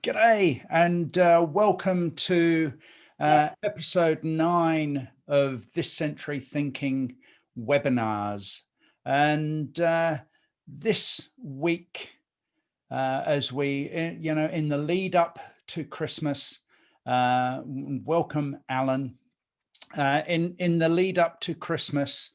G'day and welcome to episode 9 of This Century Thinking webinars. And this week, as we, in the lead up to Christmas, welcome Alan. In the lead up to Christmas,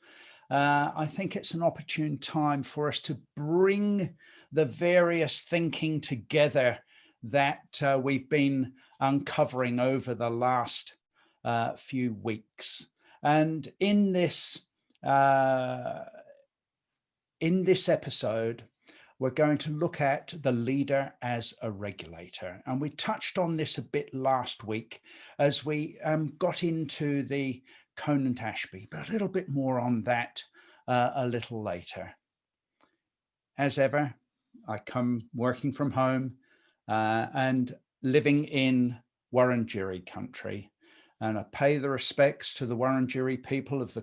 I think it's an opportune time for us to bring the various thinking together that we've been uncovering over the last few weeks. And in this episode, we're going to look at the leader as a regulator. And we touched on this a bit last week as we got into the Conant-Ashby, but a little bit more on that a little later. As ever, I come working from home and living in Wurundjeri country, and I pay the respects to the Wurundjeri people of the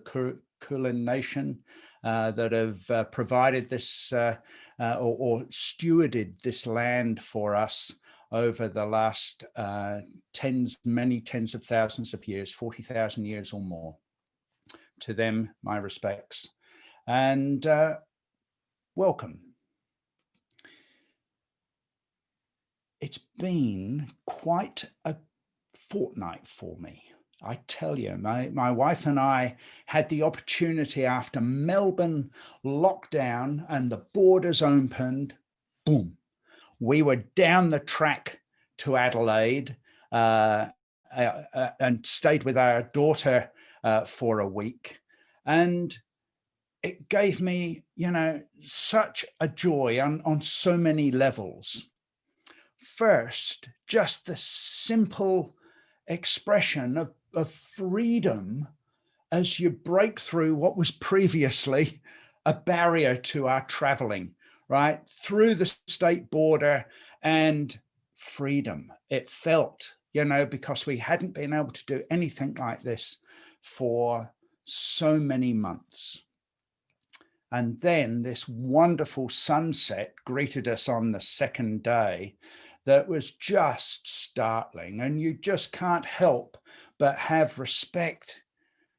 Kulin Nation that have provided this or stewarded this land for us over the last many tens of thousands of years, 40,000 years or more. To them, my respects, and welcome. It's been quite a fortnight for me. I tell you, my wife and I had the opportunity after Melbourne lockdown and the borders opened, boom, we were down the track to Adelaide and stayed with our daughter for a week. And it gave me, such a joy on so many levels. First, just the simple expression of freedom as you break through what was previously a barrier to our traveling, right? Through the state border and freedom. It felt, because we hadn't been able to do anything like this for so many months. And then this wonderful sunset greeted us on the second day that was just startling. And you just can't help but have respect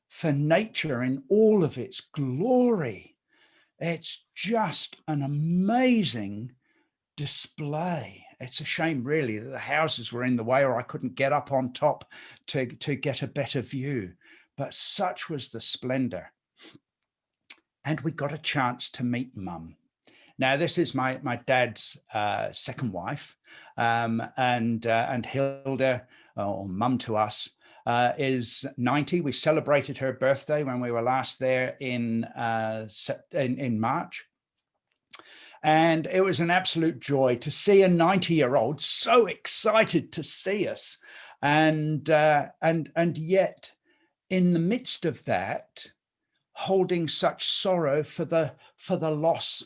for nature in all of its glory. It's just an amazing display. It's a shame, really, that the houses were in the way or I couldn't get up on top to get a better view. But such was the splendor. And we got a chance to meet Mum. Now, this is my dad's second wife, and Hilda, or Mum to us, is 90. We celebrated her birthday when we were last there in March. And it was an absolute joy to see a 90-year-old so excited to see us. And yet, in the midst of that, holding such sorrow for the loss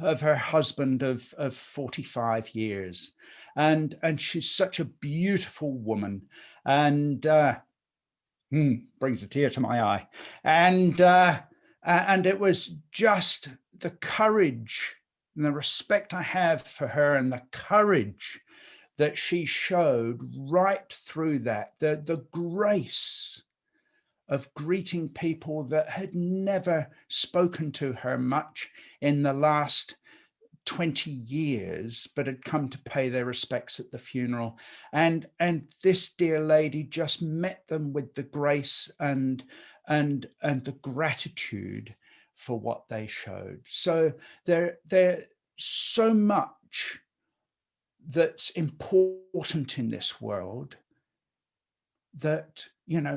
of her husband of 45 years. And she's such a beautiful woman, and brings a tear to my eye. And it was just the courage and the respect I have for her and the courage that she showed right through that, the grace of greeting people that had never spoken to her much in the last 20 years, but had come to pay their respects at the funeral. And this dear lady just met them with the grace and the gratitude for what they showed. So there's so much that's important in this world that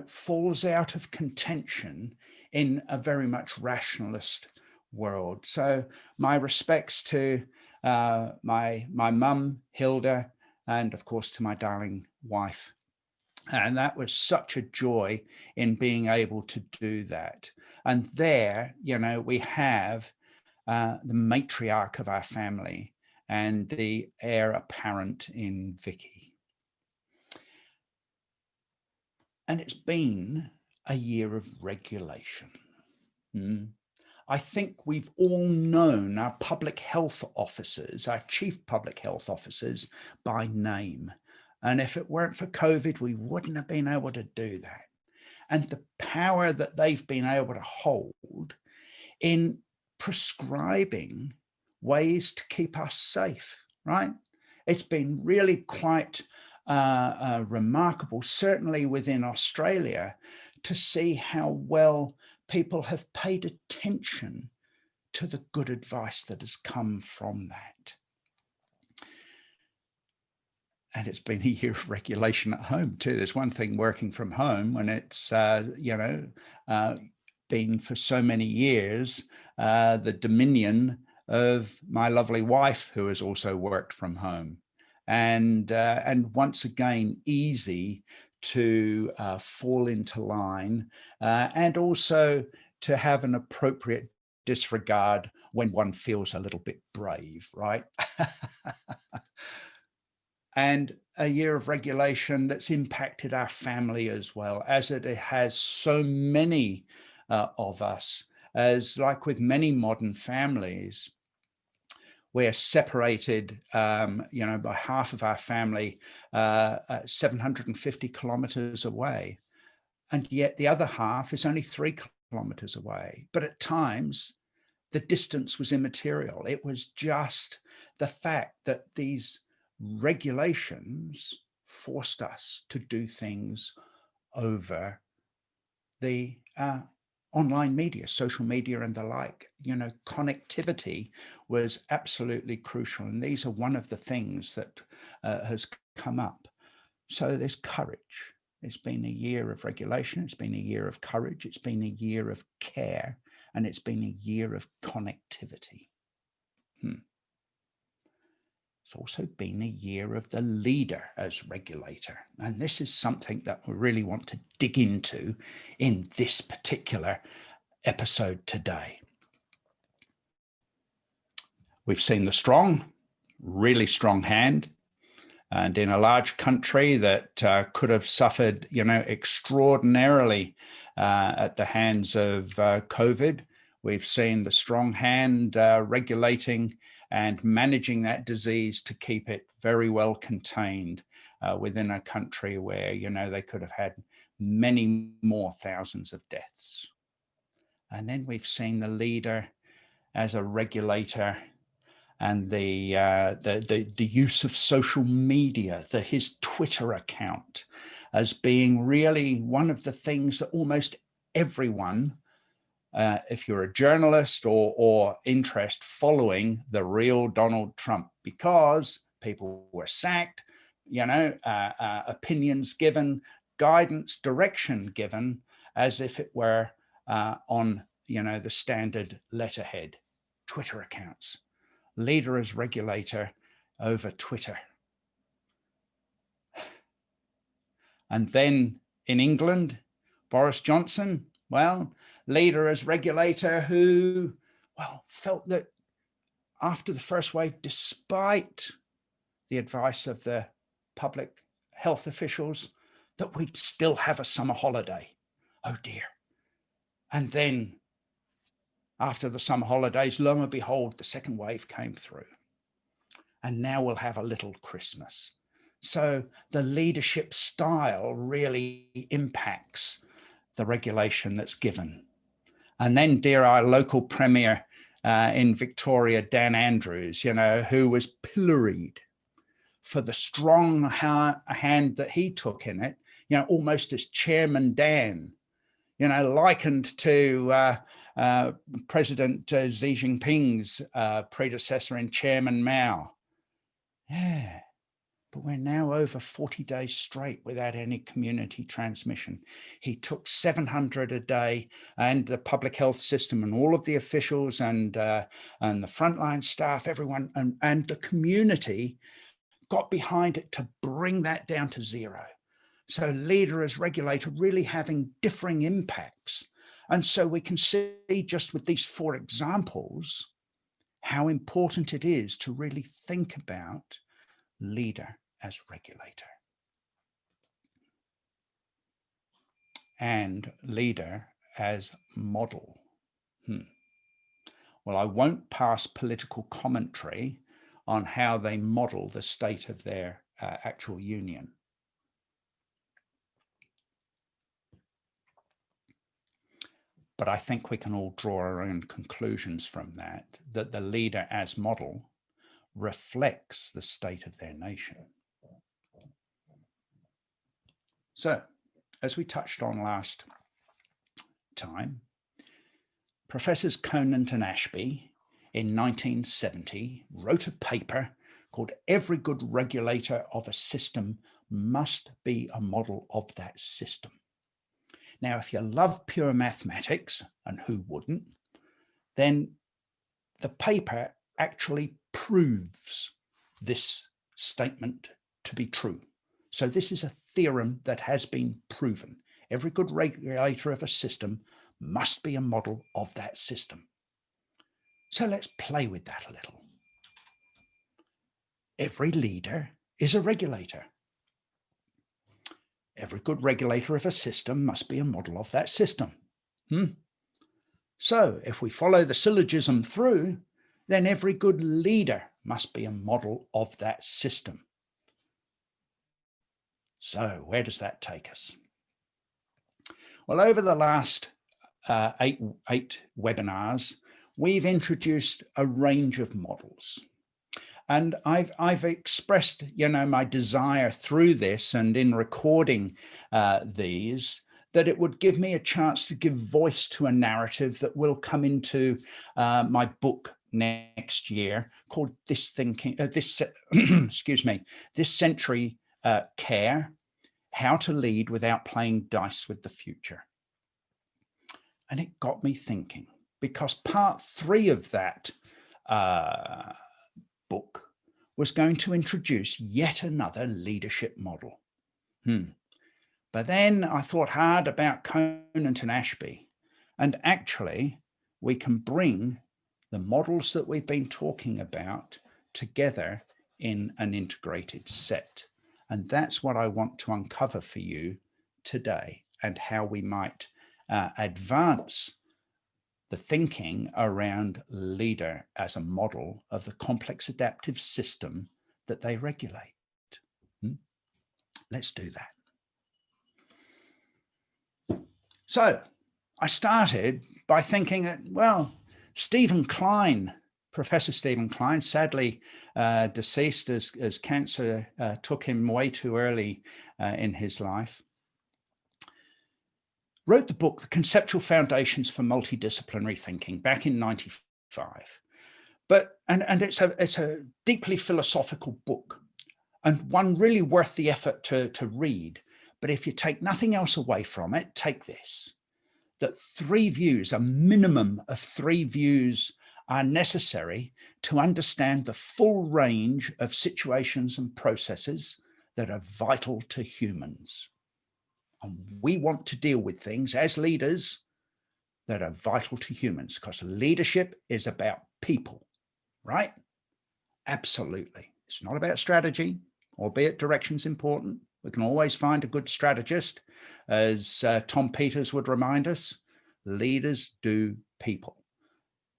falls out of contention in a very much rationalist world. So my respects to my mum, Hilda, and of course to my darling wife. And that was such a joy in being able to do that. And there, we have the matriarch of our family and the heir apparent in Vicky. And it's been a year of regulation. I think we've all known our public health officers, our chief public health officers by name. And if it weren't for COVID, we wouldn't have been able to do that. And the power that they've been able to hold in prescribing ways to keep us safe, right? It's been really quite remarkable, certainly within Australia, to see how well people have paid attention to the good advice that has come from that. And it's been a year of regulation at home too. There's one thing working from home when it's, been for so many years, the dominion of my lovely wife, who has also worked from home. And once again, easy to fall into line, and also to have an appropriate disregard when one feels a little bit brave, right? And a year of regulation that's impacted our family as well, as it has so many of us, as like with many modern families, we're separated, by half of our family 750 kilometers away. And yet the other half is only 3 kilometers away. But at times, the distance was immaterial. It was just the fact that these regulations forced us to do things over the online media, social media and the like. Connectivity was absolutely crucial. And these are one of the things that has come up. So there's courage. It's been a year of regulation. It's been a year of courage. It's been a year of care. And it's been a year of connectivity. It's also been a year of the leader as regulator. And this is something that we really want to dig into in this particular episode today. We've seen the strong, really strong hand. And in a large country that could have suffered, extraordinarily at the hands of COVID, we've seen the strong hand regulating and managing that disease to keep it very well contained within a country where, they could have had many more thousands of deaths. And then we've seen the leader as a regulator and the use of social media, his Twitter account, as being really one of the things that almost everyone, if you're a journalist or interest, following the real Donald Trump, because people were sacked, opinions given, guidance, direction given, as if it were on, the standard letterhead. Twitter accounts. Leader as regulator over Twitter. And then in England, Boris Johnson, leader as regulator who, felt that after the first wave, despite the advice of the public health officials, that we'd still have a summer holiday. Oh dear. And then after the summer holidays, lo and behold, the second wave came through. And now we'll have a little Christmas. So the leadership style really impacts the regulation that's given. And then, dear, our local premier in Victoria, Dan Andrews, who was pilloried for the strong hand that he took in it, almost as Chairman Dan, likened to President Xi Jinping's predecessor in Chairman Mao. Yeah, but we're now over 40 days straight without any community transmission. He took 700 a day, and the public health system and all of the officials and the frontline staff, everyone, and the community got behind it to bring that down to zero. So leader as regulator really having differing impacts. And so we can see just with these 4 examples how important it is to really think about leader as regulator and leader as model. Well, I won't pass political commentary on how they model the state of their actual union. but I think we can all draw our own conclusions from that, that the leader as model reflects the state of their nation. So, as we touched on last time, Professors Conant and Ashby in 1970 wrote a paper called "Every Good Regulator of a System Must Be a Model of That System." Now, if you love pure mathematics, and who wouldn't, then the paper actually proves this statement to be true. So this is a theorem that has been proven. Every good regulator of a system must be a model of that system. So let's play with that a little. Every leader is a regulator. Every good regulator of a system must be a model of that system. So if we follow the syllogism through, then every good leader must be a model of that system. So where does that take us? Well, over the last eight webinars, we've introduced a range of models. And I've expressed, my desire through this and in recording these, that it would give me a chance to give voice to a narrative that will come into my book next year called This Century Care, How to Lead Without Playing Dice with the Future. And it got me thinking, because part 3 of that book was going to introduce yet another leadership model. But then I thought hard about Conant and Ashby, and actually we can bring the models that we've been talking about together in an integrated set. And that's what I want to uncover for you today, and how we might advance the thinking around leader as a model of the complex adaptive system that they regulate. Let's do that. So I started by thinking that, well, Professor Stephen Klein, sadly deceased as cancer took him way too early in his life, wrote the book, The Conceptual Foundations for Multidisciplinary Thinking, back in 1995. And it's a deeply philosophical book, and one really worth the effort to read. But if you take nothing else away from it, take this, that 3 views, a minimum of 3 views, are necessary to understand the full range of situations and processes that are vital to humans. And we want to deal with things as leaders that are vital to humans, because leadership is about people, right? Absolutely. It's not about strategy, albeit direction's important. We can always find a good strategist. As Tom Peters would remind us, leaders do people.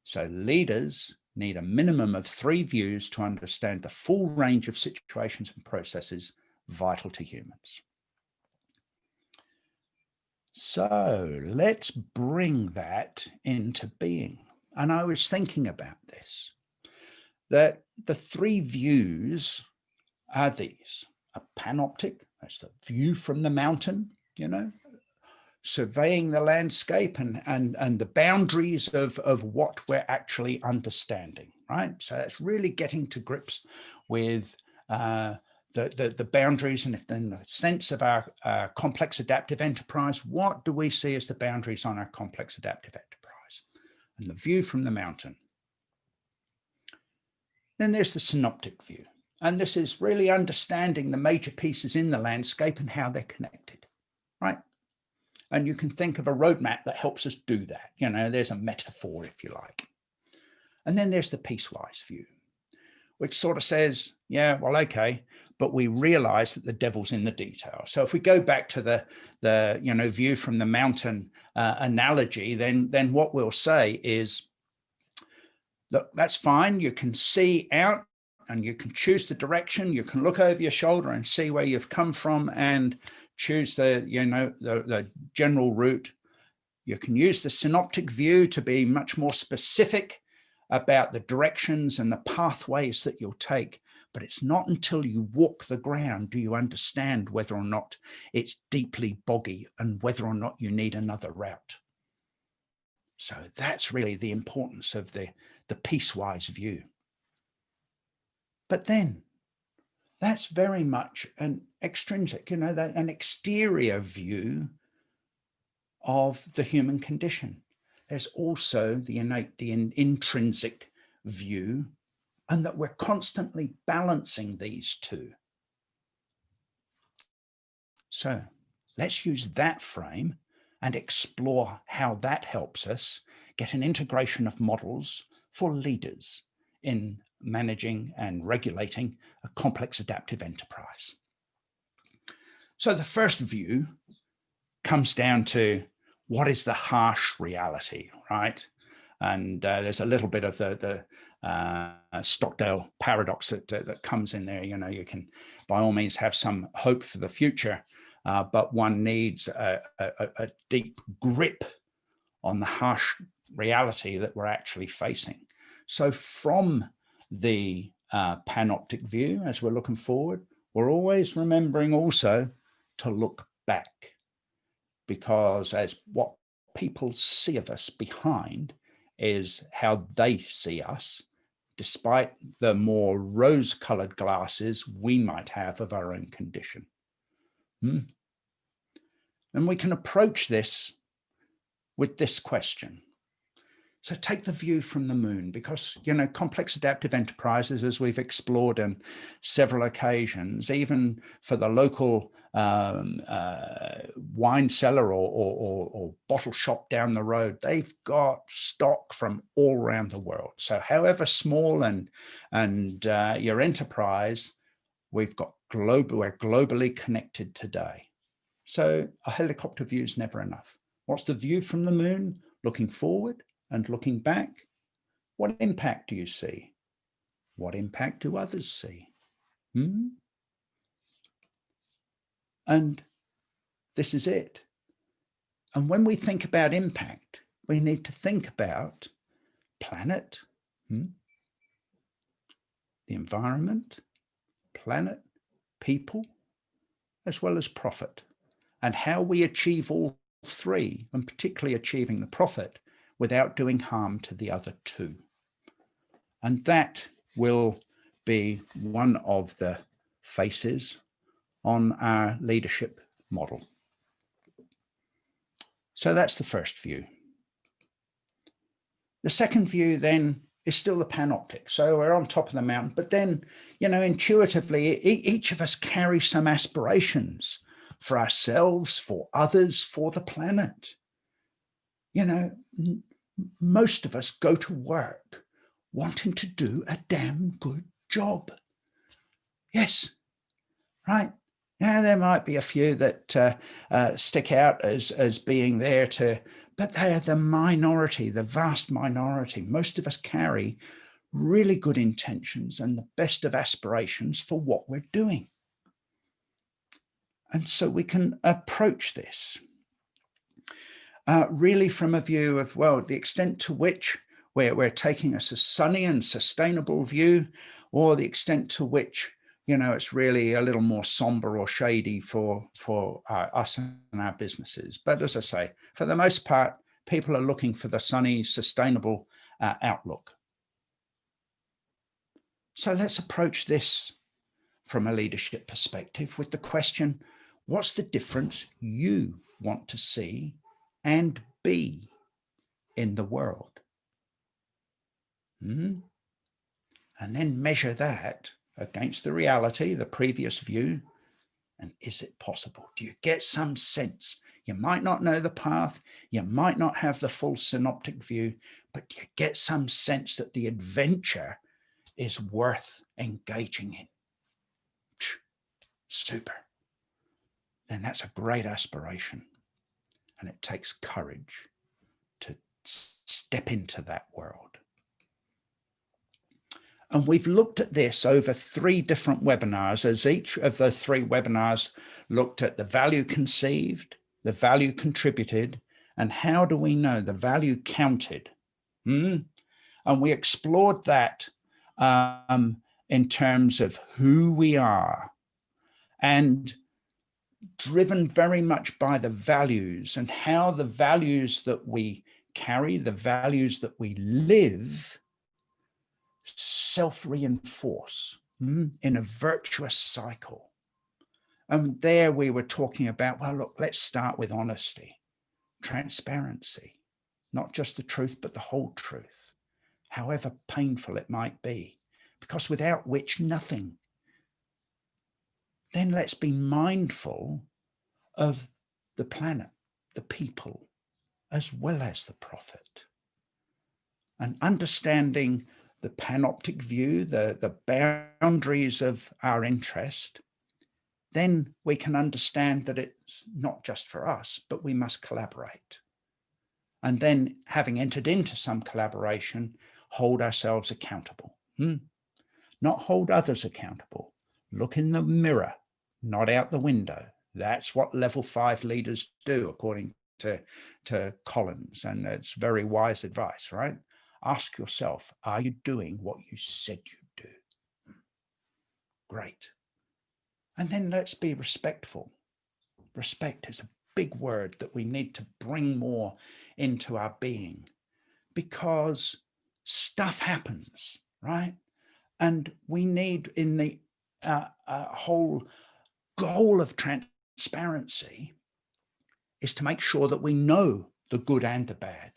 So leaders need a minimum of 3 views to understand the full range of situations and processes vital to humans. So let's bring that into being. And I was thinking about this, that the 3 views are these: a panoptic, that's the view from the mountain, surveying the landscape and the boundaries of what we're actually understanding, right? So that's really getting to grips with the boundaries, and if in the sense of our complex adaptive enterprise, what do we see as the boundaries on our complex adaptive enterprise? And the view from the mountain. Then there's the synoptic view. And this is really understanding the major pieces in the landscape and how they're connected, right? And you can think of a roadmap that helps us do that. There's a metaphor, if you like. And then there's the piecewise view, which sort of says, yeah, well, okay, but we realize that the devil's in the detail. So if we go back to the view from the mountain analogy, then what we'll say is, look, that's fine. You can see out and you can choose the direction. You can look over your shoulder and see where you've come from and choose the general route. You can use the synoptic view to be much more specific about the directions and the pathways that you'll take. But it's not until you walk the ground do you understand whether or not it's deeply boggy and whether or not you need another route. So that's really the importance of the piecewise view. But then that's very much an extrinsic, an exterior view of the human condition. There's also the innate, the intrinsic view, and that we're constantly balancing these two. So let's use that frame and explore how that helps us get an integration of models for leaders in managing and regulating a complex adaptive enterprise. So the first view comes down to what is the harsh reality, right? And there's a little bit of the Stockdale paradox that comes in there. You can, by all means, have some hope for the future, but one needs a deep grip on the harsh reality that we're actually facing. So from the panoptic view, as we're looking forward, we're always remembering also to look back, because as what people see of us behind is how they see us, despite the more rose-colored glasses we might have of our own condition. And we can approach this with this question. So take the view from the moon, because, complex adaptive enterprises, as we've explored on several occasions, even for the local wine cellar or bottle shop down the road, they've got stock from all around the world. So however small and your enterprise, we're globally connected today. So a helicopter view is never enough. What's the view from the moon? Looking forward and looking back. What impact do you see? What impact do others see? And this is it. And when we think about impact, we need to think about planet, the environment, planet, people, as well as profit, and how we achieve all three, and particularly achieving the profit without doing harm to the other two. And that will be one of the faces on our leadership model. So that's the first view. The second view then is still the panoptic. So we're on top of the mountain, but then, intuitively, each of us carry some aspirations for ourselves, for others, for the planet. Most of us go to work wanting to do a damn good job. Yes, right. Yeah, there might be a few that stick out as being there but they are the minority, the vast minority. Most of us carry really good intentions and the best of aspirations for what we're doing. And so we can approach this really from a view of, the extent to which we're taking a sunny and sustainable view, or the extent to which, it's really a little more somber or shady for us and our businesses. But as I say, for the most part, people are looking for the sunny, sustainable outlook. So let's approach this from a leadership perspective with the question, what's the difference you want to see and be in the world? And then measure that against the reality, the previous view, and is it possible? Do you get some sense? You might not know the path, you might not have the full synoptic view, but you get some sense that the adventure is worth engaging in. Super. Then that's a great aspiration. And it takes courage to step into that world. And we've looked at this over 3 different webinars, as each of the 3 webinars looked at the value conceived, the value contributed, And how do we know the value counted? And we explored that in terms of who we are, and driven very much by the values, and how the values that we carry, the values that we live, self-reinforce in a virtuous cycle. And there we were talking about, well, look, let's start with honesty, transparency, not just the truth, but the whole truth, however painful it might be, because without which nothing. Then let's be mindful of the planet, the people, as well as the profit. And understanding the panoptic view, the boundaries of our interest, then we can understand that it's not just for us, but we must collaborate. And then, having entered into some collaboration, hold ourselves accountable. Not hold others accountable. Look in the mirror, not out the window. That's what level 5 leaders do, according to Collins. And it's very wise advice, right? Ask yourself, are you doing what you said you'd do? Great. And then let's be respectful. Respect is a big word that we need to bring more into our being, because stuff happens, right? And we need, in the whole goal of transparency, is to make sure that we know the good and the bad.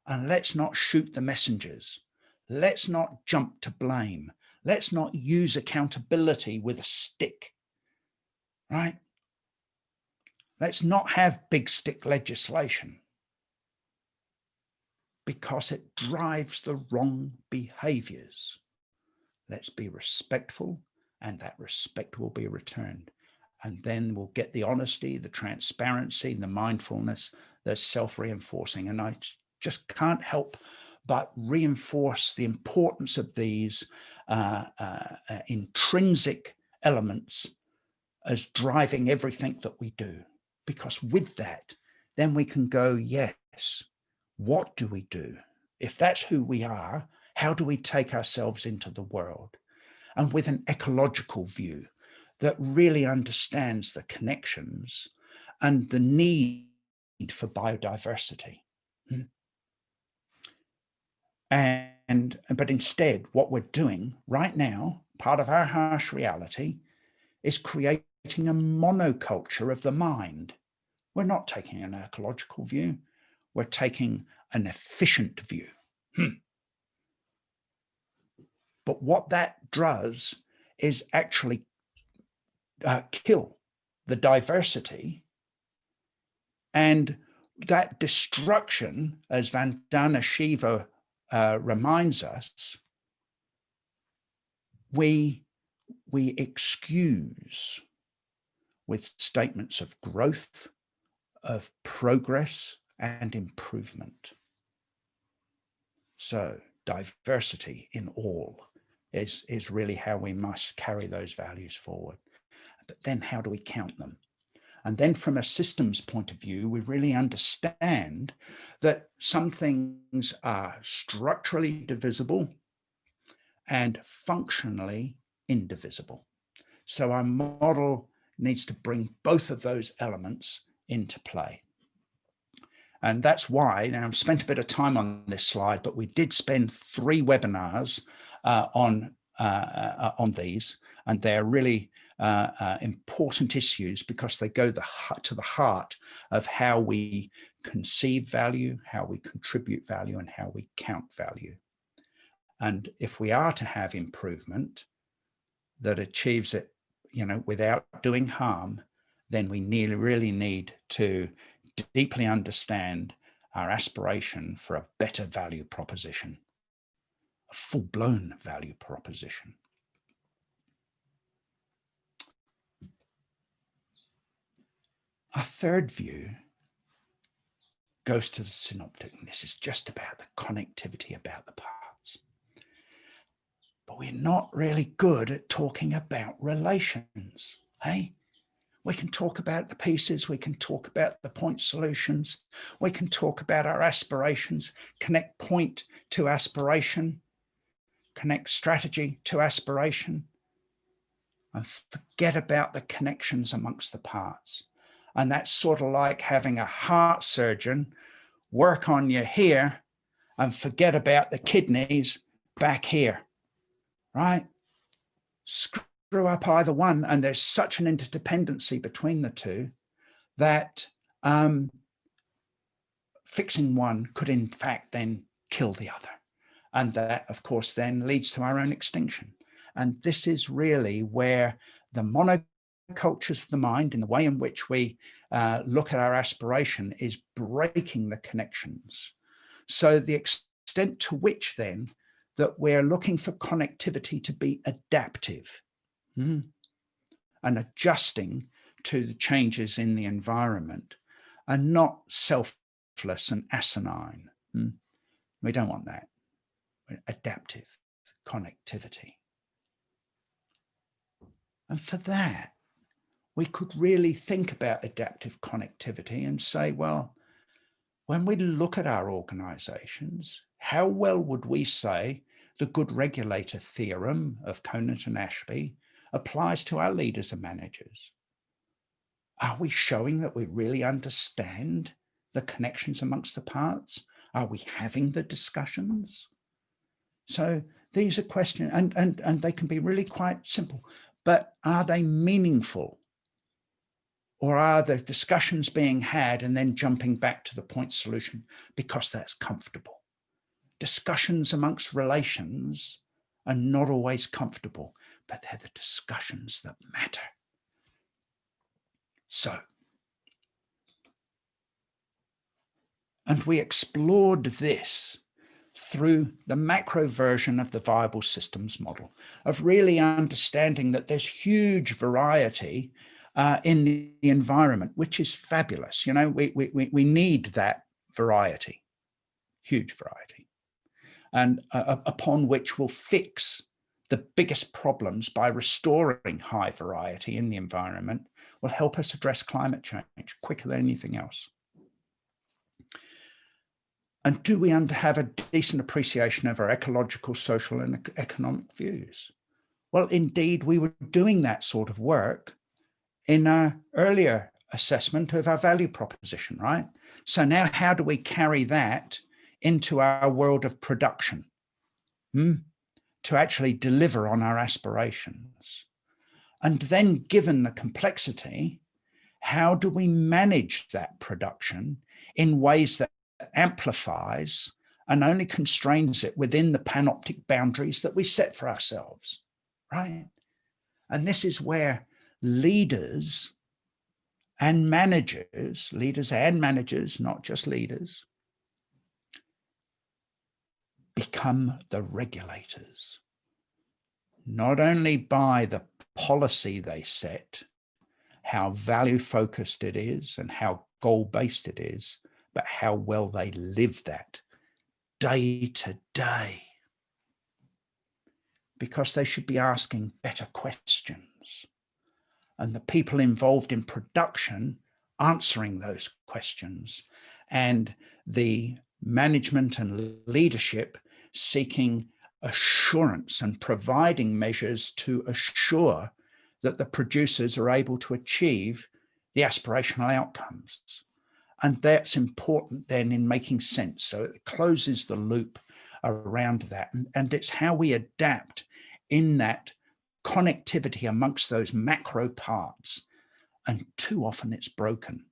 And let's not shoot the messengers. Let's not jump to blame. Let's not use accountability with a stick, right? Let's not have big stick legislation, because it drives the wrong behaviors. Let's be respectful, and that respect will be returned. And then we'll get the honesty, the transparency, the mindfulness, the self-reinforcing. And I just can't help but reinforce the importance of these intrinsic elements as driving everything that we do. Because with that, then we can go, yes, what do we do? If that's who we are, how do we take ourselves into the world? And with an ecological view that really understands the connections and the need for biodiversity. But instead, what we're doing right now, part of our harsh reality, is creating a monoculture of the mind. We're not taking an ecological view. We're taking an efficient view. But what that does is actually kill the diversity, and that destruction, as Vandana Shiva reminds us, we excuse with statements of growth, of progress, and improvement. So diversity in all is really how we must carry those values forward. But then how do we count them? And then from a systems point of view, we really understand that some things are structurally divisible and functionally indivisible. So our model needs to bring both of those elements into play. And that's why, now I've spent a bit of time on this slide, but we did spend 3 webinars on these, and they're really important issues, because they go to the heart of how we conceive value, how we contribute value, and how we count value. And if we are to have improvement that achieves it, without doing harm, then we really need to deeply understand our aspiration for a better value proposition, a full-blown value proposition. Our third view goes to the synoptic, and this is just about the connectivity about the parts. But we're not really good at talking about relations, hey? We can talk about the pieces, we can talk about the point solutions, we can talk about our aspirations, connect point to aspiration, connect strategy to aspiration, and forget about the connections amongst the parts. And that's sort of like having a heart surgeon work on you here and forget about the kidneys back here, right? Screw up either one, and there's such an interdependency between the two that fixing one could in fact then kill the other. And that, of course, then leads to our own extinction. And this is really where the monocultures of the mind, in the way in which we look at our aspiration, is breaking the connections. So the extent to which then that we're looking for connectivity to be adaptive and adjusting to the changes in the environment, and not selfless and asinine. We don't want that. Adaptive connectivity. And for that, we could really think about adaptive connectivity and say, well, when we look at our organizations, how well would we say the good regulator theorem of Conant and Ashby applies to our leaders and managers? Are we showing that we really understand the connections amongst the parts? Are we having the discussions? So these are questions, and they can be really quite simple, but are they meaningful? Or are the discussions being had and then jumping back to the point solution because that's comfortable? Discussions amongst relations are not always comfortable, but they're the discussions that matter. So, and we explored this through the macro version of the viable systems model, of really understanding that there's huge variety in the environment, which is fabulous. You know, we need that variety, huge variety, and upon which we'll fix the biggest problems by restoring high variety in the environment, will help us address climate change quicker than anything else. And do we have a decent appreciation of our ecological, social, and economic views? Well, indeed, we were doing that sort of work in our earlier assessment of our value proposition, right? So now how do we carry that into our world of production to actually deliver on our aspirations? And then, given the complexity, how do we manage that production in ways that amplifies and only constrains it within the panoptic boundaries that we set for ourselves, right? And this is where leaders and managers, not just leaders, become the regulators, not only by the policy they set, how value-focused it is and how goal-based it is, but how well they live that day to day. Because they should be asking better questions. And the people involved in production answering those questions, and the management and leadership seeking assurance and providing measures to assure that the producers are able to achieve the aspirational outcomes. And that's important then in making sense. So it closes the loop around that. And it's how we adapt in that connectivity amongst those macro parts. And too often it's broken.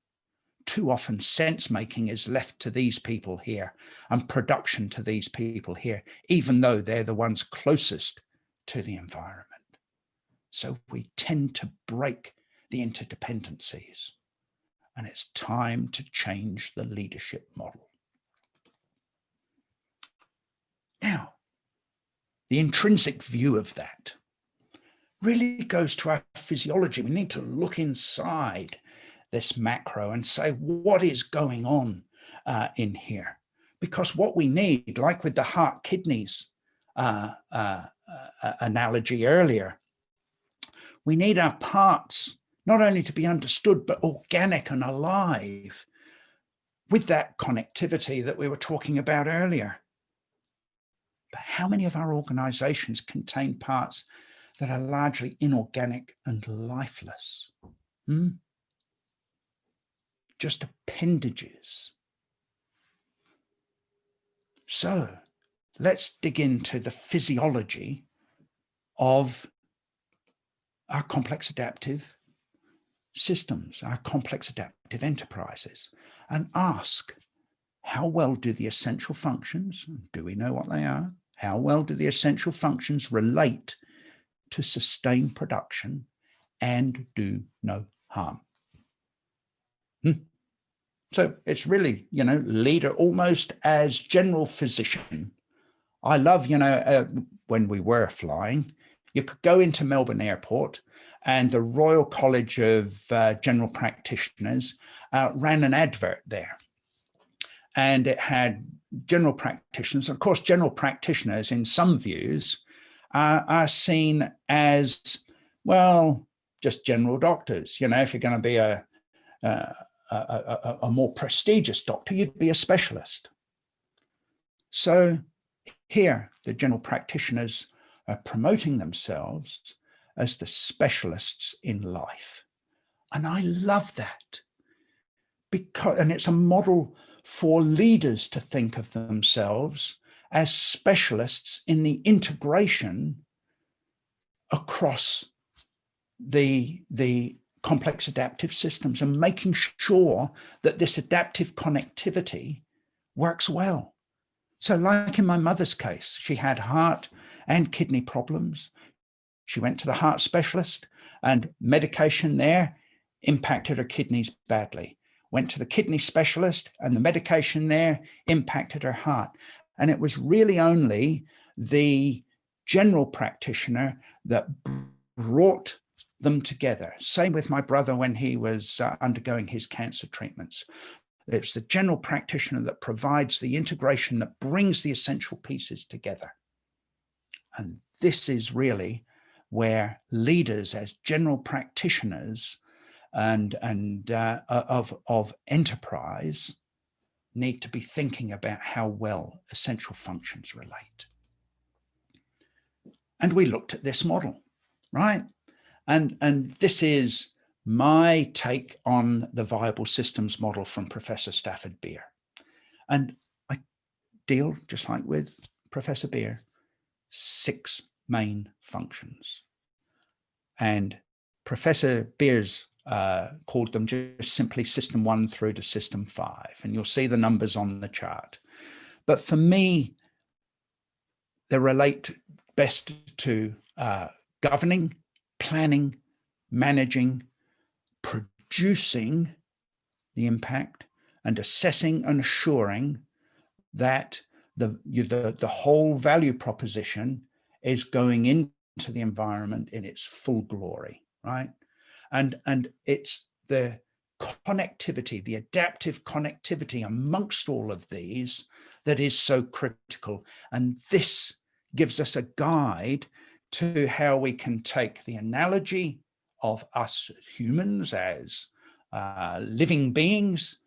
Too often sense making is left to these people here and production to these people here, even though they're the ones closest to the environment. So we tend to break the interdependencies. And it's time to change the leadership model. Now, the intrinsic view of that really goes to our physiology. We need to look inside this macro and say, what is going on in here? Because what we need, like with the heart kidneys analogy earlier, we need our parts not only to be understood, but organic and alive with that connectivity that we were talking about earlier. But how many of our organizations contain parts that are largely inorganic and lifeless? Just appendages. So let's dig into the physiology of our complex adaptive systems, our complex adaptive enterprises, and ask, how well do the essential functions, do we know what they are? How well do the essential functions relate to sustain production and do no harm? So it's really, leader almost as general physician. I love, when we were flying, you could go into Melbourne Airport and the Royal College of General Practitioners ran an advert there. And it had general practitioners. Of course, general practitioners in some views are seen as, well, just general doctors. If you're going to be a more prestigious doctor, you'd be a specialist. So here, the general practitioners are promoting themselves as the specialists in life. And I love that, and it's a model for leaders to think of themselves as specialists in the integration across the complex adaptive systems and making sure that this adaptive connectivity works well. So like in my mother's case, she had heart and kidney problems. She went to the heart specialist and medication there impacted her kidneys badly. Went to the kidney specialist and the medication there impacted her heart. And it was really only the general practitioner that brought them together. Same with my brother when he was undergoing his cancer treatments. It's the general practitioner that provides the integration that brings the essential pieces together. And this is really where leaders as general practitioners and of enterprise need to be thinking about how well essential functions relate. And we looked at this model, right? And this is my take on the viable systems model from Professor Stafford Beer. And I deal, just like with Professor Beer, 6 main functions. And Professor Beer's called them just simply system 1 through to system 5. And you'll see the numbers on the chart. But for me, they relate best to governing, planning, managing, producing the impact, and assessing and assuring that the whole value proposition is going into the environment in its full glory, right? And it's the connectivity, the adaptive connectivity amongst all of these that is so critical. And this gives us a guide to how we can take the analogy of us humans as living beings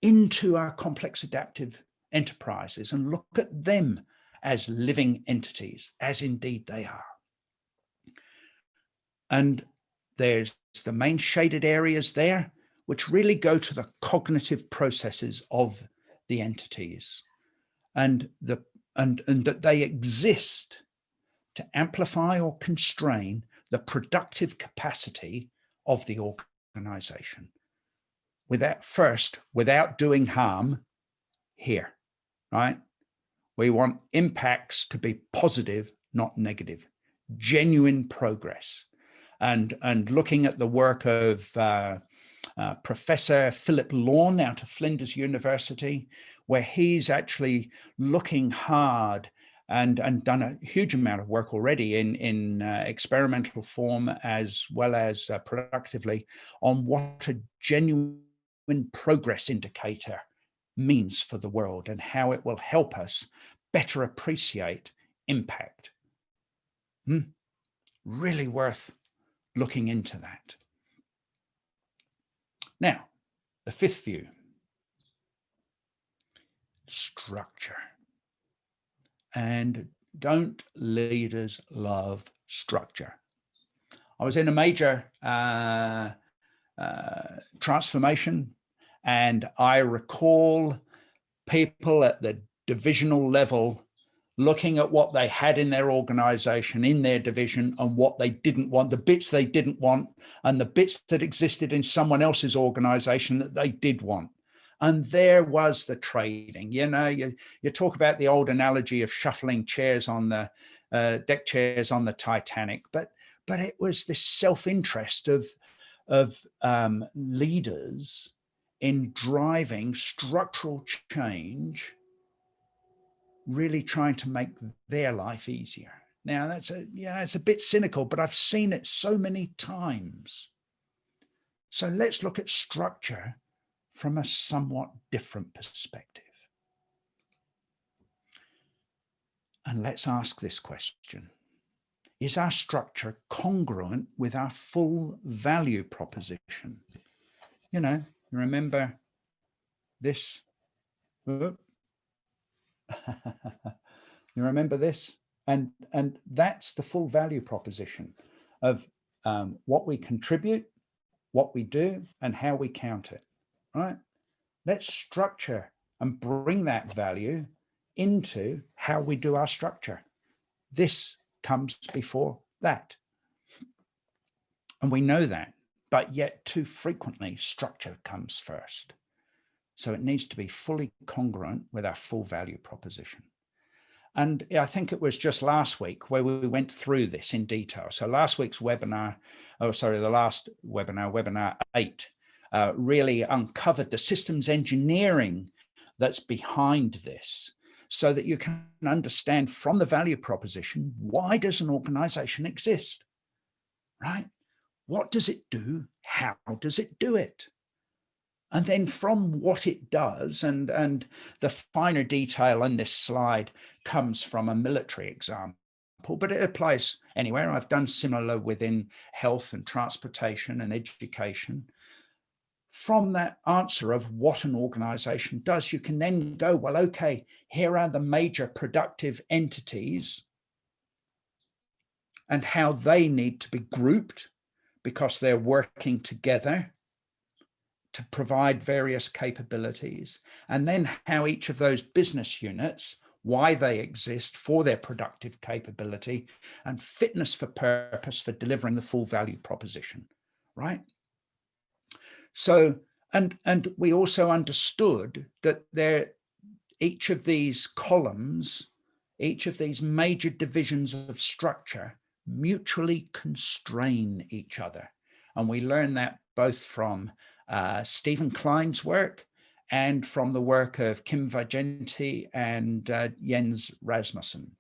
into our complex adaptive enterprises and look at them as living entities, as indeed they are. And there's the main shaded areas there, which really go to the cognitive processes of the entities, and that they exist to amplify or constrain the productive capacity of the organization. Without doing harm here, right? We want impacts to be positive, not negative, genuine progress. And looking at the work of Professor Philip Lawn out of Flinders University, where he's actually looking hard and done a huge amount of work already in experimental form as well as productively on what a genuine progress indicator means for the world and how it will help us better appreciate impact. Really worth looking into that. Now, the fifth view, structure. And don't leaders love structure? I was in a major transformation, and I recall people at the divisional level looking at what they had in their organization, in their division, and what they didn't want, the bits they didn't want, and the bits that existed in someone else's organization that they did want. And there was the trading. You know, you talk about the old analogy of shuffling chairs on the deck chairs on the Titanic, but it was this self-interest of leaders in driving structural change, really trying to make their life easier. Now it's a bit cynical, but I've seen it so many times. So let's look at structure from a somewhat different perspective. And let's ask this question. Is our structure congruent with our full value proposition? You know, remember this? You remember this? And that's the full value proposition of what we contribute, what we do, and how we count it, right? Let's structure and bring that value into how we do our structure. This comes before that. And we know that, but yet too frequently structure comes first. So it needs to be fully congruent with our full value proposition. And I think it was just last week where we went through this in detail. So last week's webinar, the last webinar, webinar 8, really uncovered the systems engineering that's behind this, so that you can understand from the value proposition, why does an organization exist, right? What does it do? How does it do it? And then from what it does, and the finer detail on this slide comes from a military example, but it applies anywhere. I've done similar within health and transportation and education. From that answer of what an organization does, you can then go, well, okay, here are the major productive entities and how they need to be grouped because they're working together to provide various capabilities, and then how each of those business units, why they exist for their productive capability and fitness for purpose for delivering the full value proposition, right? So, and we also understood that each of these columns, each of these major divisions of structure mutually constrain each other. And we learn that both from Stephen Klein's work and from the work of Kim Vigenti and Jens Rasmussen.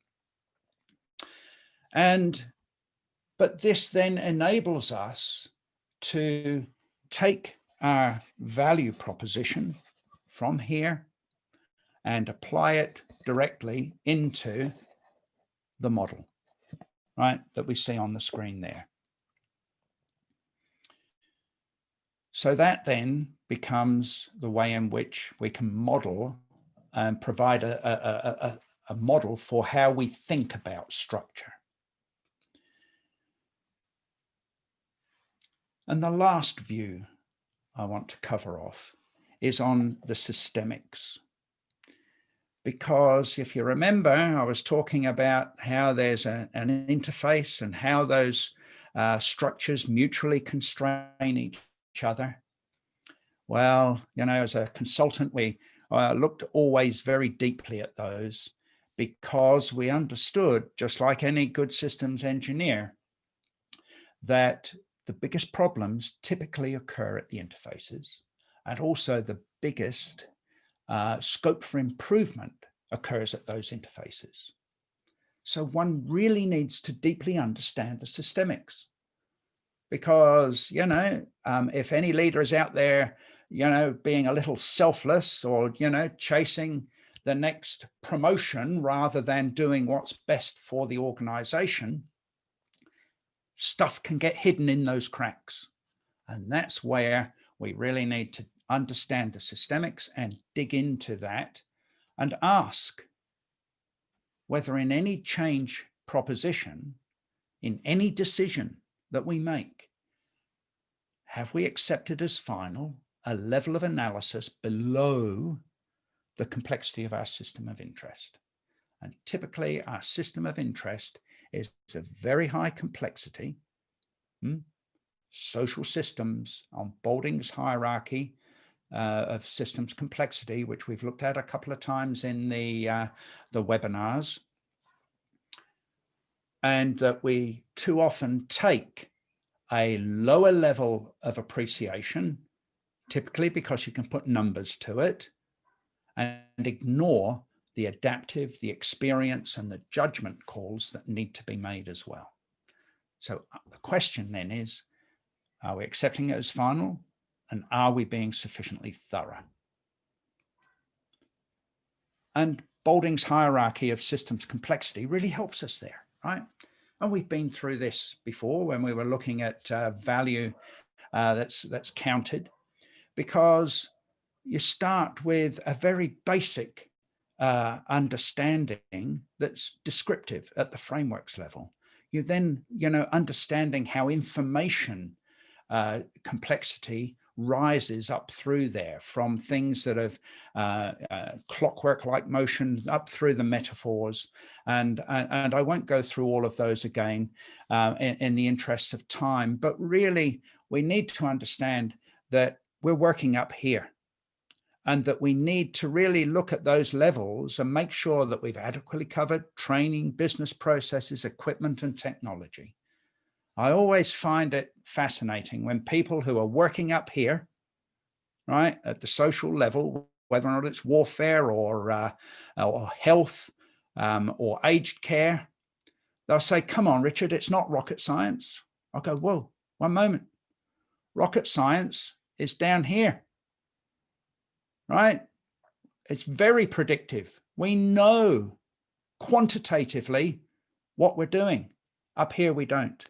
But this then enables us to take our value proposition from here and apply it directly into the model, right, that we see on the screen there. So that then becomes the way in which we can model and provide a model for how we think about structure. And the last view I want to cover off is on the systemics. Because if you remember, I was talking about how there's an interface and how those structures mutually constrain each other. Well, you know, as a consultant, we looked always very deeply at those because we understood, just like any good systems engineer, that the biggest problems typically occur at the interfaces, and also the biggest scope for improvement occurs at those interfaces. So one really needs to deeply understand the systemics, because, you know, if any leader is out there, you know, being a little selfless or, you know, chasing the next promotion rather than doing what's best for the organization, stuff can get hidden in those cracks. And that's where We really need to understand the systemics and dig into that and ask whether in any change proposition, in any decision that we make, have we accepted as final a level of analysis below the complexity of our system of interest? And typically our system of interest is a very high complexity. Social systems on Balding's hierarchy of systems complexity, which we've looked at a couple of times in the webinars, and that we too often take a lower level of appreciation, typically because you can put numbers to it, and ignore the adaptive, the experience, and the judgment calls that need to be made as well. So the question then is, are we accepting it as final? And are we being sufficiently thorough? And Balding's hierarchy of systems complexity really helps us there, right? And we've been through this before when we were looking at value that's counted, because you start with a very basic understanding that's descriptive at the frameworks level. You then, understanding how information complexity rises up through there, from things that have clockwork-like motion up through the metaphors. And I won't go through all of those again in the interest of time, but really we need to understand that we're working up here, and that we need to really look at those levels and make sure that we've adequately covered training, business processes, equipment, and technology. I always find it fascinating when people who are working up here, right, at the social level, whether or not it's warfare or health or aged care, they'll say, come on, Richard, it's not rocket science. I'll go, whoa, one moment. Rocket science is down here, right? It's very predictive. We know quantitatively what we're doing. Up here, we don't.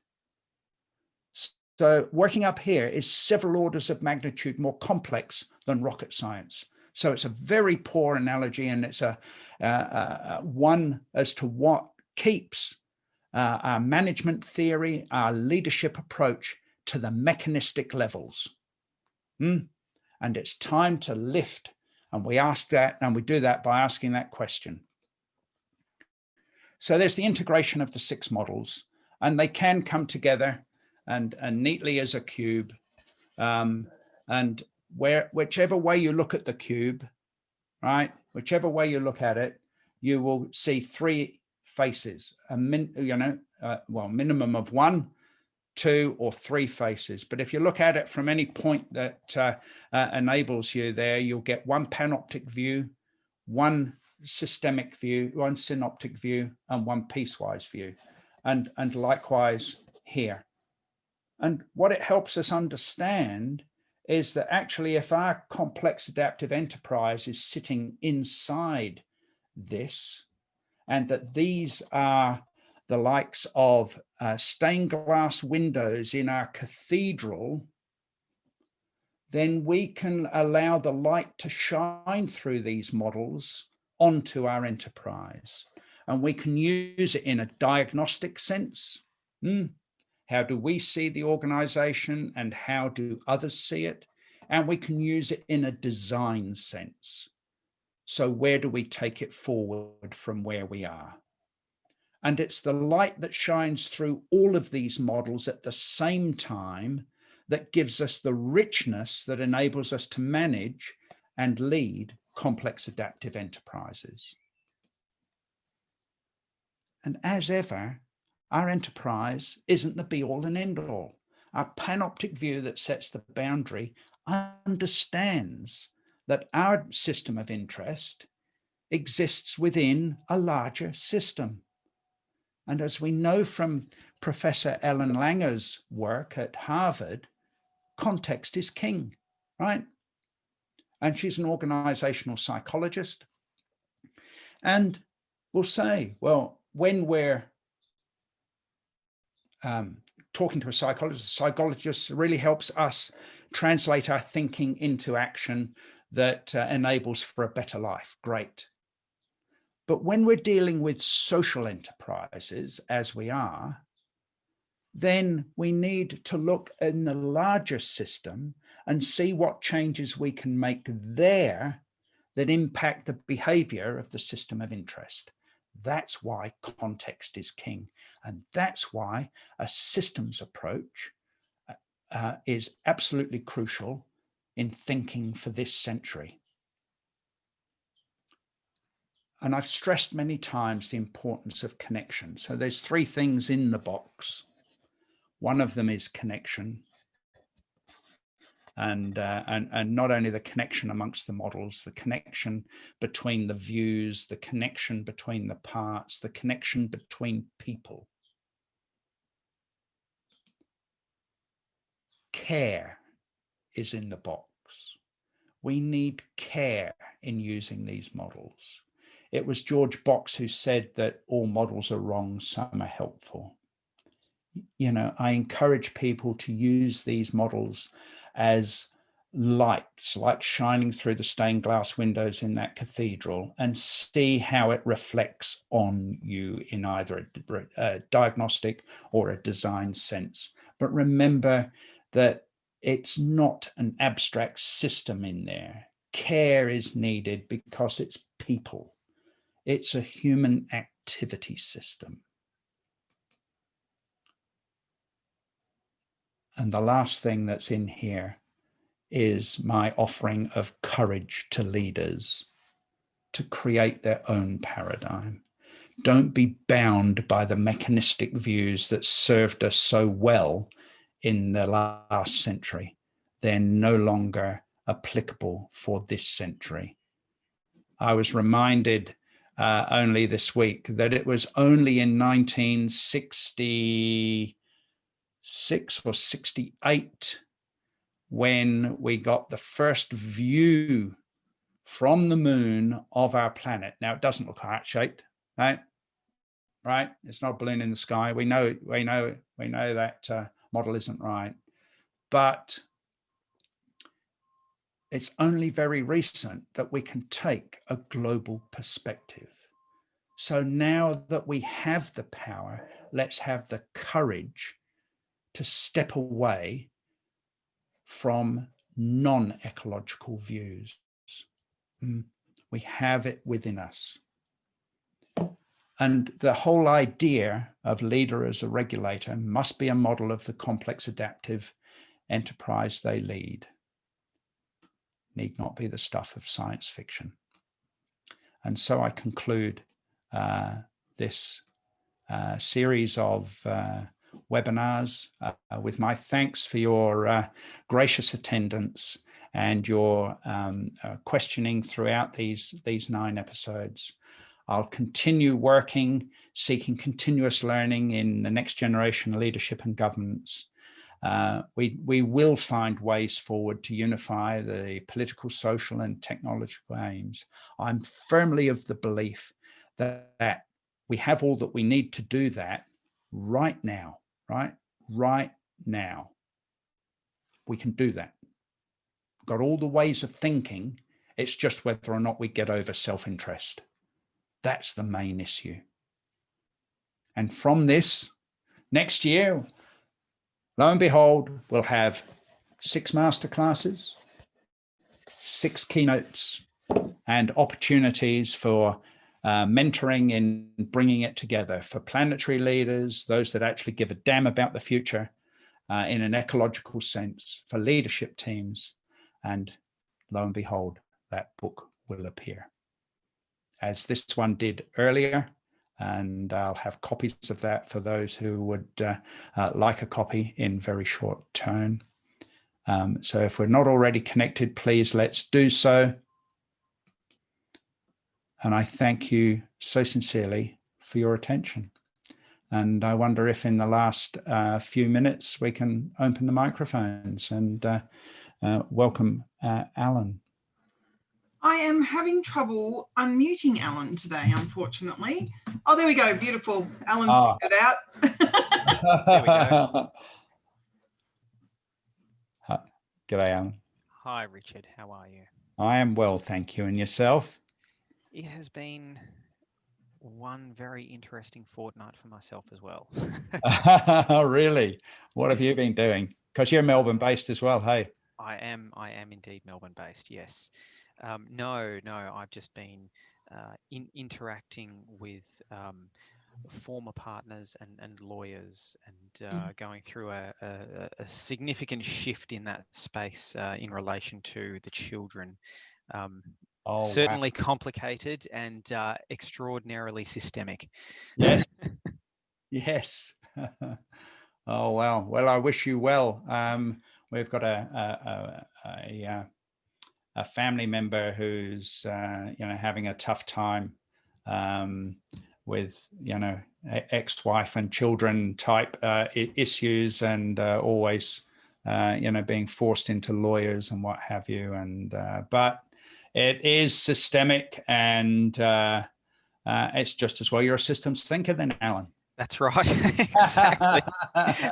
So working up here is several orders of magnitude more complex than rocket science. So it's a very poor analogy, and it's a one as to what keeps our management theory, our leadership approach to the mechanistic levels. And it's time to lift. And we ask that, and we do that by asking that question. So there's the integration of the 6 models, and they can come together and neatly as a cube. And whichever way you look at the cube, right, whichever way you look at it, you will see 3 faces, minimum of 1, 2, or 3 faces. But if you look at it from any point that enables you there, you'll get 1 panoptic view, 1 systemic view, 1 synoptic view, and 1 piecewise view, and likewise here. And what it helps us understand is that actually, if our complex adaptive enterprise is sitting inside this, and that these are the likes of stained glass windows in our cathedral, then we can allow the light to shine through these models onto our enterprise. And we can use it in a diagnostic sense. How do we see the organization, and how do others see it? And we can use it in a design sense. So where do we take it forward from where we are? And it's the light that shines through all of these models at the same time that gives us the richness that enables us to manage and lead complex adaptive enterprises. And as ever, our enterprise isn't the be-all and end-all. Our panoptic view that sets the boundary understands that our system of interest exists within a larger system. And as we know from Professor Ellen Langer's work at Harvard, context is king, right? And she's an organizational psychologist. And we'll say, well, when we're talking to a psychologist really helps us translate our thinking into action that enables for a better life. Great. But when we're dealing with social enterprises, as we are, then we need to look in the larger system and see what changes we can make there that impact the behavior of the system of interest. That's why context is king. And that's why a systems approach is absolutely crucial in thinking for this century. And I've stressed many times the importance of connection. So there's 3 things in the box. One of them is connection. And not only the connection amongst the models, the connection between the views, the connection between the parts, the connection between people. Care is in the box. We need care in using these models. It was George Box who said that all models are wrong, some are helpful. You know, I encourage people to use these models as lights, like shining through the stained glass windows in that cathedral, and see how it reflects on you in either a diagnostic or a design sense. But remember that it's not an abstract system in there. Care is needed because it's people. It's a human activity system. And the last thing that's in here is my offering of courage to leaders to create their own paradigm. Don't be bound by the mechanistic views that served us so well in the last century. They're no longer applicable for this century. I was reminded only this week that it was only in 1966 or 68 when we got the first view from the moon of our planet. Now, it doesn't look heart-shaped, right? Right? It's not a balloon in the sky. We know that model isn't right. But it's only very recent that we can take a global perspective. So now that we have the power, let's have the courage to step away from non-ecological views. We have it within us. And the whole idea of leader as a regulator must be a model of the complex adaptive enterprise they lead. Need not be the stuff of science fiction. And so I conclude this series of webinars with my thanks for your gracious attendance and your questioning throughout these 9 episodes. I'll continue working, seeking continuous learning in the next generation of leadership and governance. We will find ways forward to unify the political, social, and technological aims. I'm firmly of the belief that we have all that we need to do that right now, right now. We can do that. Got all the ways of thinking. It's just whether or not we get over self-interest. That's the main issue. And from this, next year, lo and behold, we'll have 6 masterclasses, 6 keynotes, and opportunities for mentoring in bringing it together for planetary leaders, those that actually give a damn about the future in an ecological sense, for leadership teams. And lo and behold, that book will appear, as this one did earlier. And I'll have copies of that for those who would like a copy in very short turn. So if we're not already connected, please let's do so. And I thank you so sincerely for your attention. And I wonder if in the last few minutes we can open the microphones and welcome Alan. I am having trouble unmuting Alan today, unfortunately. Oh, there we go. Beautiful. Alan's figured it out. There we go. G'day, Alan. Hi, Richard. How are you? I am well, thank you. And yourself? It has been one very interesting fortnight for myself as well. Really? What have you been doing? Because you're Melbourne based as well, hey? I am indeed Melbourne based, yes. No, I've just been interacting with former partners and lawyers and going through a significant shift in that space in relation to the children. Certainly wow. Complicated and extraordinarily systemic. Yes. Yes. Oh, wow. Well, I wish you well. We've got a family member who's, having a tough time with, ex-wife and children type issues and always, being forced into lawyers and what have you. And but it is systemic, and it's just as well you're a systems thinker then, Alan. That's right. Exactly.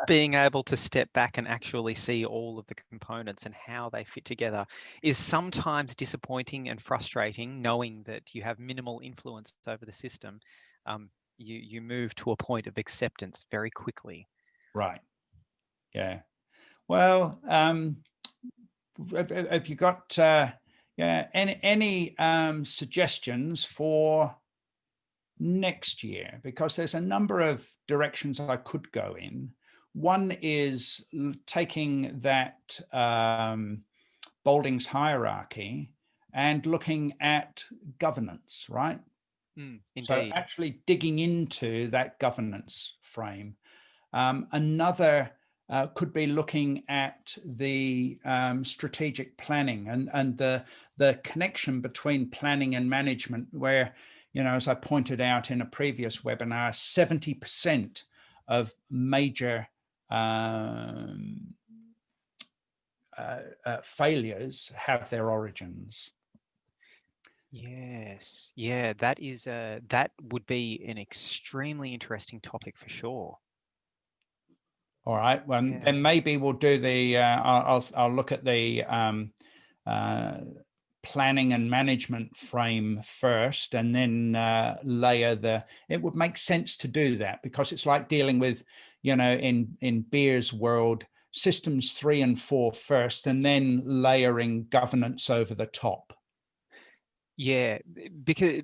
Being able to step back and actually see all of the components and how they fit together is sometimes disappointing and frustrating, knowing that you have minimal influence over the system. You move to a point of acceptance very quickly. Right. Yeah. Well, have you got any suggestions for next year? Because there's a number of directions I could go in. One is taking that Balding's hierarchy and looking at governance, right? Indeed. So actually digging into that governance frame. Another could be looking at the strategic planning and the connection between planning and management, where, as I pointed out in a previous webinar, 70% of major failures have their origins. Yes, yeah, that would be an extremely interesting topic for sure. All right, well, yeah. Then maybe we'll do the. I'll look at the planning and management frame first, and then layer the. It would make sense to do that because it's like dealing with, in Beer's world, systems 3 and 4 first, and then layering governance over the top. Yeah, because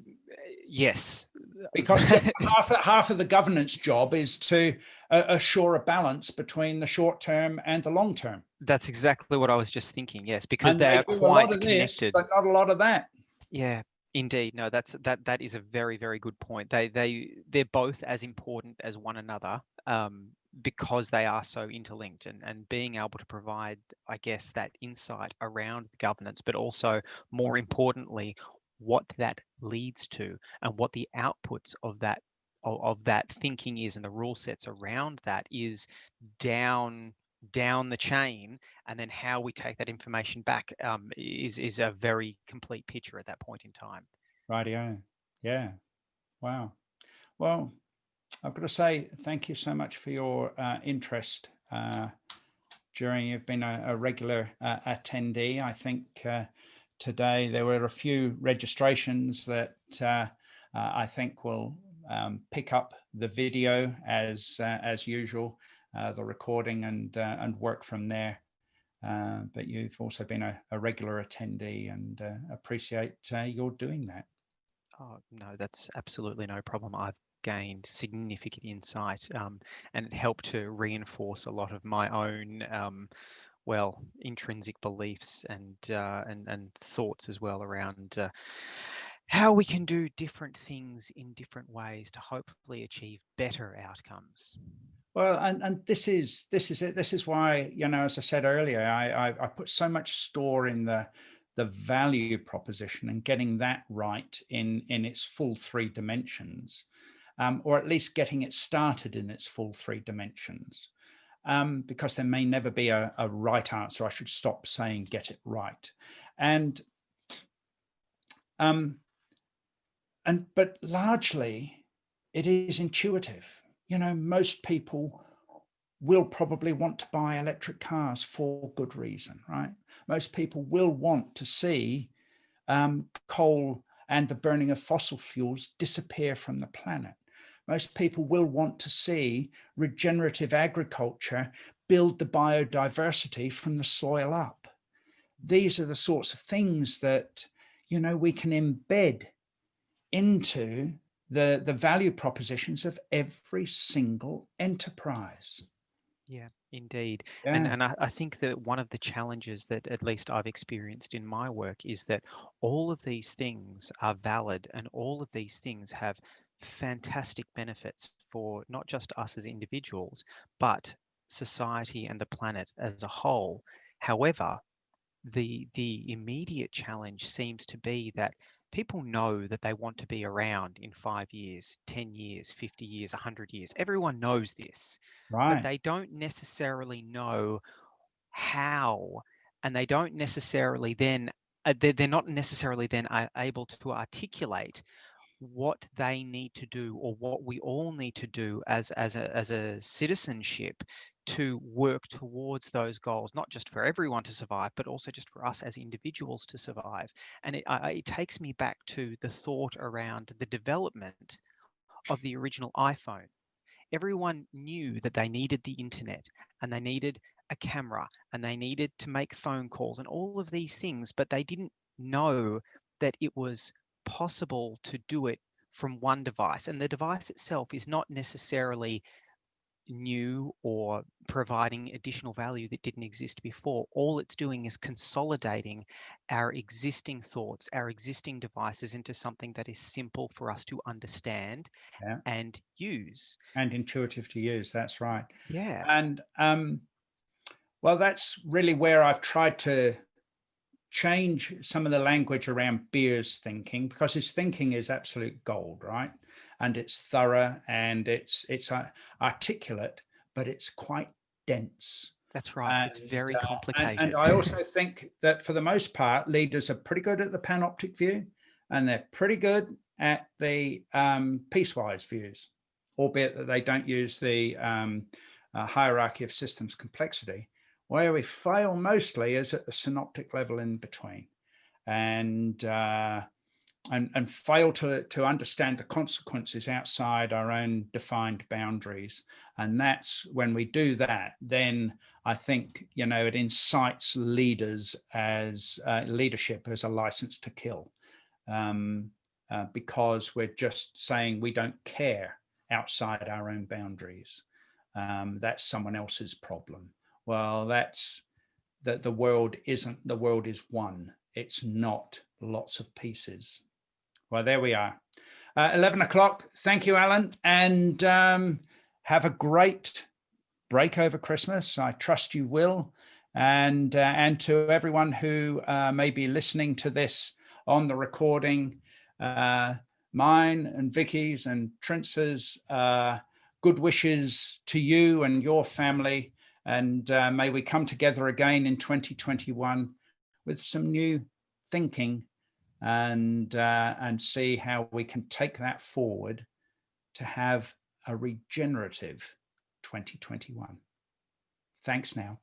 yes, because half of the governance job is to assure a balance between the short term and the long term. That's exactly what I was just thinking. Yes, because they are quite a lot of connected, this, but not a lot of that. Yeah, indeed. No, that is a very, very good point. They're both as important as one another, because they are so interlinked, and being able to provide, I guess, that insight around governance, but also more importantly, what that leads to and what the outputs of that thinking is, and the rule sets around that is down the chain, and then how we take that information back is a very complete picture at that point in time. Rightio. Yeah. Wow. Well, I've got to say thank you so much for your interest. You've been a regular attendee. I think today there were a few registrations that I think will pick up the video as usual, the recording, and work from there. But you've also been a regular attendee, and appreciate your doing that. Oh, no, that's absolutely no problem. I've gained significant insight, and it helped to reinforce a lot of my own intrinsic beliefs and thoughts as well around how we can do different things in different ways to hopefully achieve better outcomes. Well, and this is it. This is why, as I said earlier, I put so much store in the value proposition and getting that right in its full 3 dimensions, or at least getting it started in its full 3 dimensions, because there may never be a right answer. I should stop saying get it right, but largely it is intuitive. You know, most people will probably want to buy electric cars for good reason, right? Most people will want to see coal and the burning of fossil fuels disappear from the planet. Most people will want to see regenerative agriculture build the biodiversity from the soil up. These are the sorts of things that, you know, we can embed into the value propositions of every single enterprise. Yeah, indeed. Yeah. And I think that one of the challenges that at least I've experienced in my work is that all of these things are valid and all of these things have fantastic benefits for not just us as individuals, but society and the planet as a whole. However, the immediate challenge seems to be that people know that they want to be around in 5 years, 10 years, 50 years, 100 years. Everyone knows this, but Right. they don't necessarily know how, and they don't necessarily then they're not necessarily then able to articulate what they need to do or what we all need to do as a citizenship to work towards those goals, not just for everyone to survive, but also just for us as individuals to survive. And it takes me back to the thought around the development of the original iPhone. Everyone knew that they needed the internet and they needed a camera and they needed to make phone calls and all of these things, but they didn't know that it was possible to do it from one device. And the device itself is not necessarily new or providing additional value that didn't exist before. All it's doing is consolidating our existing thoughts, our existing devices into something that is simple for us to understand Yeah. and use. And intuitive to use. That's right. Yeah, And well, that's really where I've tried to change some of the language around Beer's thinking, because his thinking is absolute gold, right? And it's thorough and it's articulate, but it's quite dense. that's right. It's And, very and complicated. I also think that for the most part, leaders are pretty good at the panoptic view, and they're pretty good at the piecewise views, albeit that they don't use the hierarchy of systems complexity. Where we fail mostly is at the synoptic level in between, and fail to understand the consequences outside our own defined boundaries. And that's when we do that, then I think, you know, it incites leaders as leadership as a license to kill, because we're just saying we don't care outside our own boundaries. That's someone else's problem. Well, that's that the world isn't, the world is one. It's not lots of pieces. Well, there we are. 11 o'clock. Thank you, Alan. And have a great break over Christmas. I trust you will. And to everyone who may be listening to this on the recording, mine and Vicky's and Trince's good wishes to you and your family. And may we come together again in 2021 with some new thinking and see how we can take that forward to have a regenerative 2021. Thanks now.